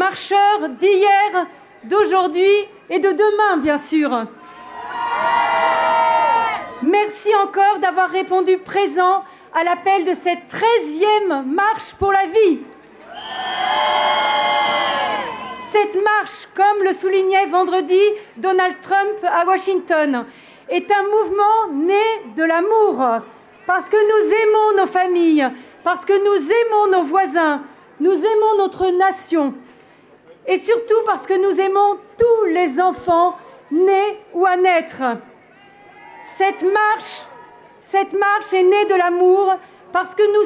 marcheurs d'hier, d'aujourd'hui et de demain, bien sûr. Merci encore d'avoir répondu présent à l'appel de cette 13e marche pour la vie. Cette marche, comme le soulignait vendredi Donald Trump à Washington, est un mouvement né de l'amour, parce que nous aimons nos familles, parce que nous aimons nos voisins, nous aimons notre nation, et surtout parce que nous aimons tous les enfants nés ou à naître. Cette marche est née de l'amour parce que nous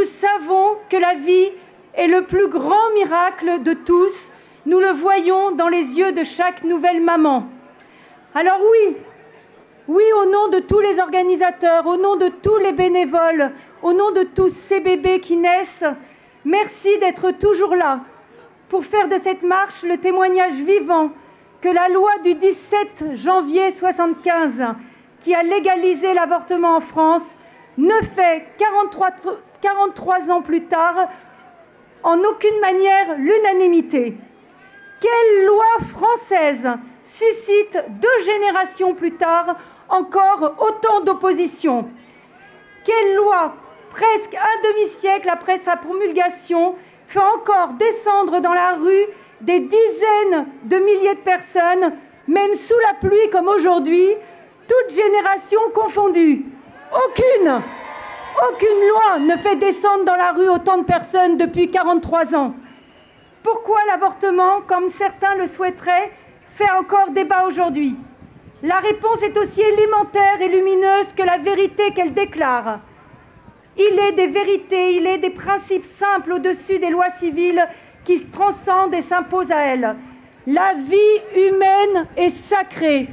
savons que la vie est le plus grand miracle de tous. Nous le voyons dans les yeux de chaque nouvelle maman. Alors oui, au nom de tous les organisateurs, au nom de tous les bénévoles, au nom de tous ces bébés qui naissent, merci d'être toujours là pour faire de cette marche le témoignage vivant que la loi du 17 janvier 1975, qui a légalisé l'avortement en France, ne fait 43 ans plus tard en aucune manière l'unanimité. Quelle loi française suscite 2 générations plus tard encore autant d'opposition? Quelle loi, presque un demi-siècle après sa promulgation, fait encore descendre dans la rue des dizaines de milliers de personnes, même sous la pluie comme aujourd'hui, toutes générations confondues? Aucune loi ne fait descendre dans la rue autant de personnes depuis 43 ans. Pourquoi l'avortement, comme certains le souhaiteraient, fait encore débat aujourd'hui? La réponse est aussi élémentaire et lumineuse que la vérité qu'elle déclare. Il est des vérités, il est des principes simples au-dessus des lois civiles qui se transcendent et s'imposent à elles. La vie humaine est sacrée.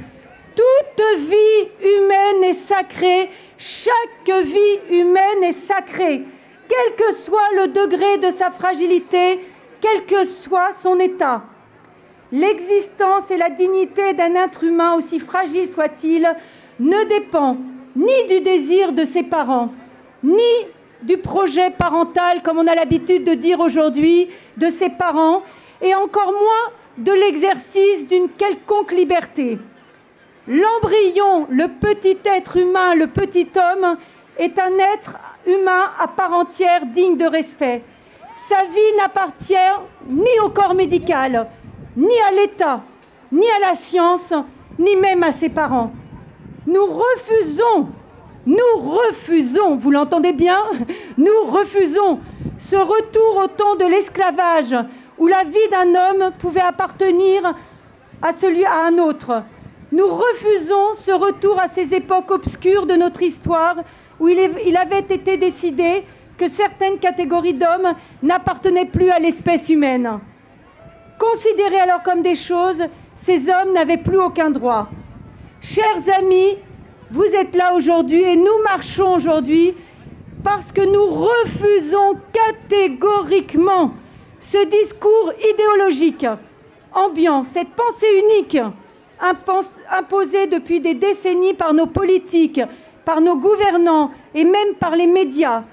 Toute vie humaine est sacrée. Chaque vie humaine est sacrée. Quel que soit le degré de sa fragilité, quel que soit son état. L'existence et la dignité d'un être humain, aussi fragile soit-il, ne dépend ni du désir de ses parents, ni du projet parental, comme on a l'habitude de dire aujourd'hui, de ses parents, et encore moins de l'exercice d'une quelconque liberté. L'embryon, le petit être humain, le petit homme, est un être humain à part entière, digne de respect. Sa vie n'appartient ni au corps médical, ni à l'État, ni à la science, ni même à ses parents. Nous refusons, vous l'entendez bien, nous refusons ce retour au temps de l'esclavage où la vie d'un homme pouvait appartenir à un autre. Nous refusons ce retour à ces époques obscures de notre histoire où il avait été décidé que certaines catégories d'hommes n'appartenaient plus à l'espèce humaine. Considérés alors comme des choses, ces hommes n'avaient plus aucun droit. Chers amis, vous êtes là aujourd'hui et nous marchons aujourd'hui parce que nous refusons catégoriquement ce discours idéologique, ambiant, cette pensée unique imposée depuis des décennies par nos politiques, par nos gouvernants et même par les médias.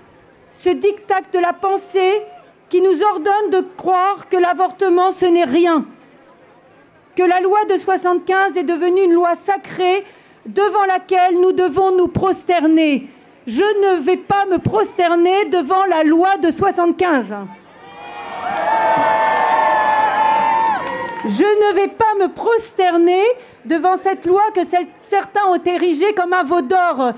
Ce diktat de la pensée qui nous ordonne de croire que l'avortement, ce n'est rien, que la loi de 1975 est devenue une loi sacrée devant laquelle nous devons nous prosterner. Je ne vais pas me prosterner devant la loi de 1975. Je ne vais pas me prosterner devant cette loi que certains ont érigée comme un veau d'or.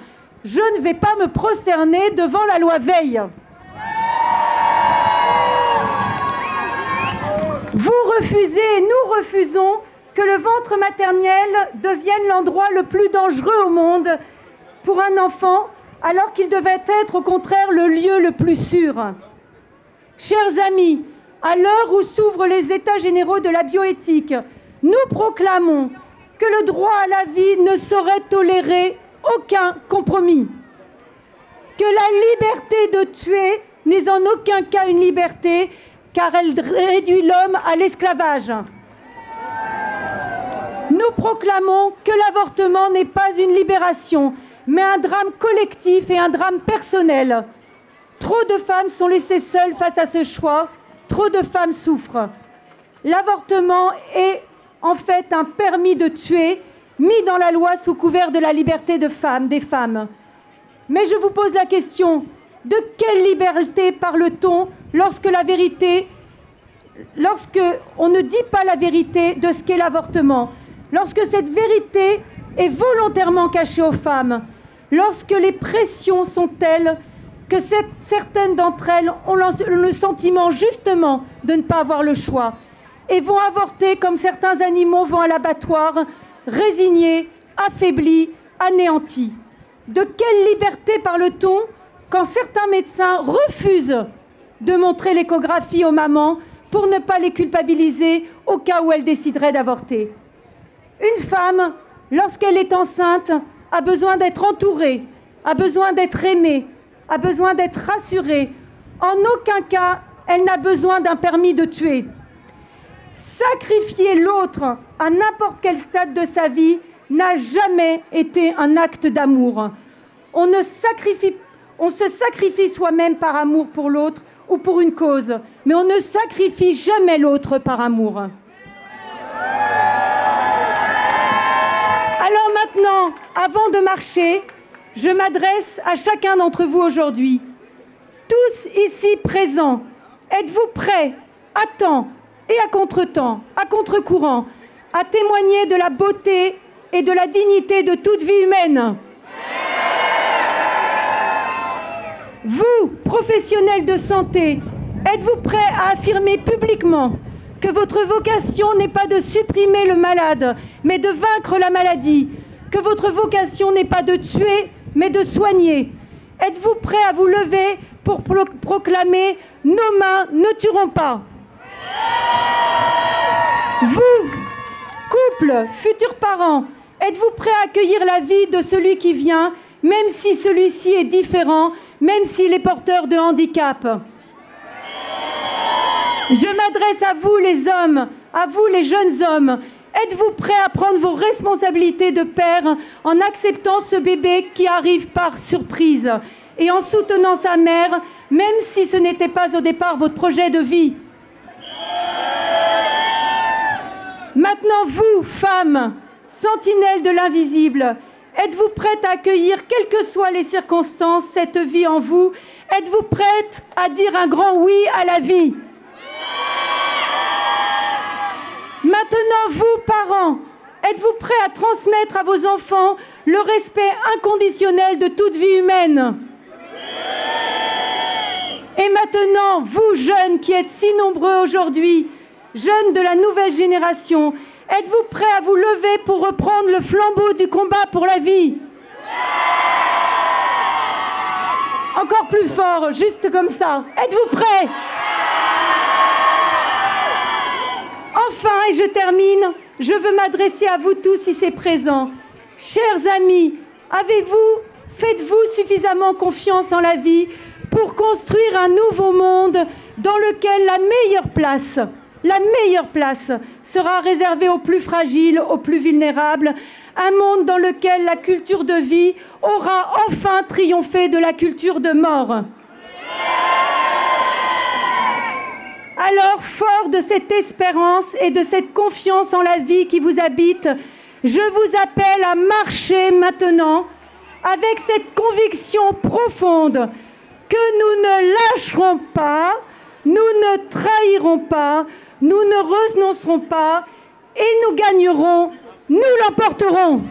Je ne vais pas me prosterner devant la loi Veil. Vous refusez et nous refusons que le ventre maternel devienne l'endroit le plus dangereux au monde pour un enfant, alors qu'il devait être au contraire le lieu le plus sûr. Chers amis, à l'heure où s'ouvrent les états généraux de la bioéthique, nous proclamons que le droit à la vie ne saurait tolérer aucun compromis, que la liberté de tuer n'est en aucun cas une liberté, car elle réduit l'homme à l'esclavage. Nous proclamons que l'avortement n'est pas une libération, mais un drame collectif et un drame personnel. Trop de femmes sont laissées seules face à ce choix. trop de femmes souffrent. L'avortement est en fait un permis de tuer mis dans la loi sous couvert de la liberté des femmes. Mais je vous pose la question, de quelle liberté parle-t-on lorsque on ne dit pas la vérité de ce qu'est l'avortement, lorsque cette vérité est volontairement cachée aux femmes, lorsque les pressions sont telles que certaines d'entre elles ont le sentiment justement de ne pas avoir le choix et vont avorter comme certains animaux vont à l'abattoir, résignés, affaiblis, anéantis. De quelle liberté parle-t-on quand certains médecins refusent de montrer l'échographie aux mamans pour ne pas les culpabiliser au cas où elles décideraient d'avorter? Une femme, lorsqu'elle est enceinte, a besoin d'être entourée, a besoin d'être aimée, a besoin d'être rassurée. En aucun cas, elle n'a besoin d'un permis de tuer. Sacrifier l'autre à n'importe quel stade de sa vie n'a jamais été un acte d'amour. On se sacrifie soi-même par amour pour l'autre ou pour une cause, mais on ne sacrifie jamais l'autre par amour. Alors maintenant, avant de marcher, je m'adresse à chacun d'entre vous aujourd'hui. Tous ici présents, êtes-vous prêts à temps et à contre-temps, à contre-courant, à témoigner de la beauté et de la dignité de toute vie humaine? Vous, professionnels de santé, êtes-vous prêts à affirmer publiquement que votre vocation n'est pas de supprimer le malade, mais de vaincre la maladie, que votre vocation n'est pas de tuer, mais de soigner? Êtes-vous prêts à vous lever pour proclamer « Nos mains ne tueront pas » ? Vous, couple, futurs parents, êtes-vous prêts à accueillir la vie de celui qui vient, même si celui-ci est différent, même s'il est porteur de handicap? Je m'adresse à vous les hommes, à vous les jeunes hommes. Êtes-vous prêts à prendre vos responsabilités de père en acceptant ce bébé qui arrive par surprise et en soutenant sa mère, même si ce n'était pas au départ votre projet de vie? Maintenant, vous, femmes, sentinelles de l'invisible, êtes-vous prêtes à accueillir, quelles que soient les circonstances, cette vie en vous? Êtes-vous prêtes à dire un grand oui à la vie? Maintenant, vous, parents, êtes-vous prêts à transmettre à vos enfants le respect inconditionnel de toute vie humaine? Et maintenant, vous, jeunes qui êtes si nombreux aujourd'hui, jeunes de la nouvelle génération, êtes-vous prêts à vous lever pour reprendre le flambeau du combat pour la vie? Encore plus fort, juste comme ça. Êtes-vous prêts? Enfin, et je termine, je veux m'adresser à vous tous ici présents. Chers amis, faites-vous suffisamment confiance en la vie pour construire un nouveau monde dans lequel la meilleure place sera réservée aux plus fragiles, aux plus vulnérables, un monde dans lequel la culture de vie aura enfin triomphé de la culture de mort. Alors, fort de cette espérance et de cette confiance en la vie qui vous habite, je vous appelle à marcher maintenant avec cette conviction profonde que nous ne lâcherons pas, nous ne trahirons pas, nous ne renoncerons pas et nous gagnerons, nous l'emporterons.